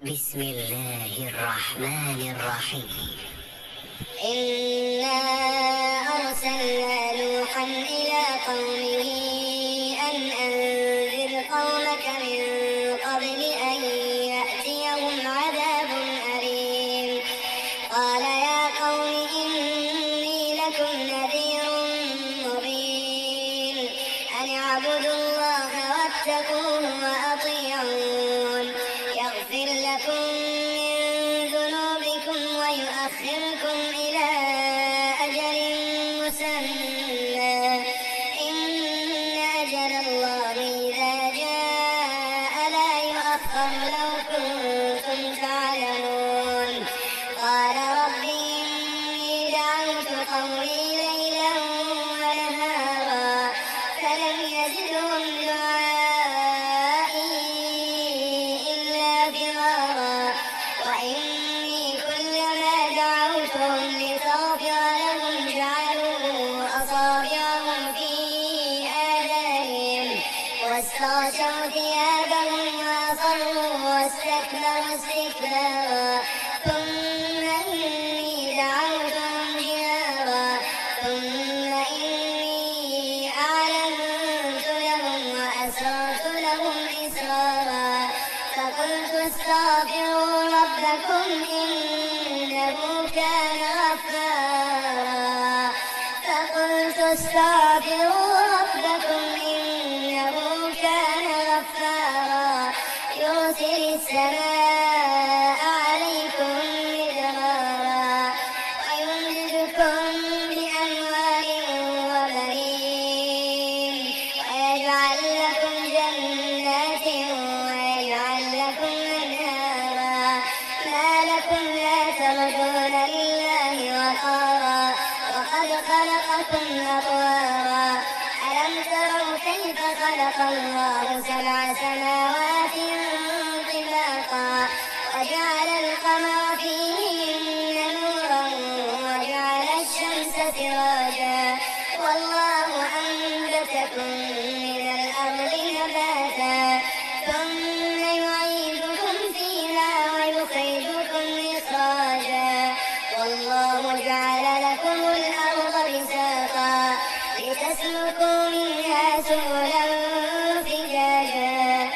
بسم الله الرحمن الرحيم. إنا أرسلنا نوحا إلى قومه أن أنذر قومك من قبل أن يأتيهم عذاب أليم. قال يا قوم إني لكم نذير مبين أن اعبدوا الله واتقوه وأطيعون يغفر لكم من ذنوبكم ويؤخركم إلى أجل مسمى إن أجل الله إذا جاء لا يؤخر لو كنتم تعلمون. قال رب إني دعوت قومي ليلا ونهارا فلم يزدهم دعائي إلا فرارا وإني كلما دعوتهم لتغفر لهم جعلوا أصابعهم في آذانهم واستغشوا ثيابهم وأصروا واستكبروا استكبارا ثم إني دعوتهم جهارا ثم إني أعلنت لهم وأسررت لهم إسرارا فقلت استغفروا ربكم إنه كان غفارا فقلت استغفروا ربكم إنه كان غفارا يرسل السماء عليكم مدرارا ويمددكم بأموال وبنين ويجعل لكم جنات ويجعل لكم أنهارا ما لكم لا ترجون لله وقارا وقد خلقكم أطوارا ألم تروا كيف خلق الله سبع سماوات طباقا وجعل القمر فيهن نورا وجعل الشمس سراجا والله أنبتكم من الأرض نباتا ثم يعيدكم فيها ويخرجكم إخراجا والله جعل لكم الأرض بساطا لتسلكوا منها سبلا فجاجا.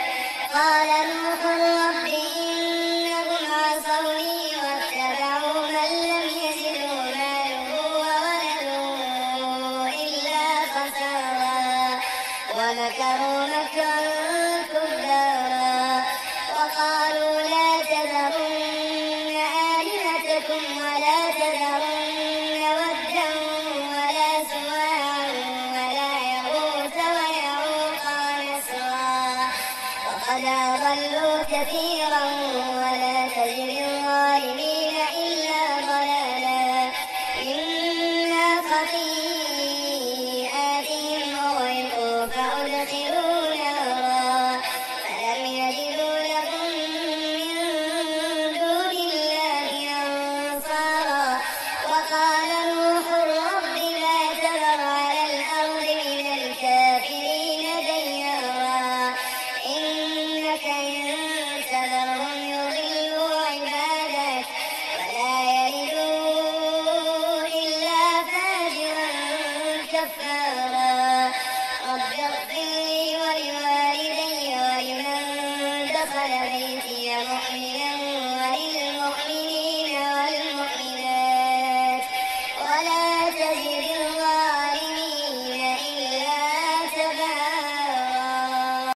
قال نوح رب إنهم عصوني واتبعوا من لم يزده ماله وولده إلا خسارا ومكروا مكرا كبارا وقالوا لا تذرن آلهتكم ولا تذرن ودا ولا سواعا ولا يغوث ويعوق ونسرا وقد أضل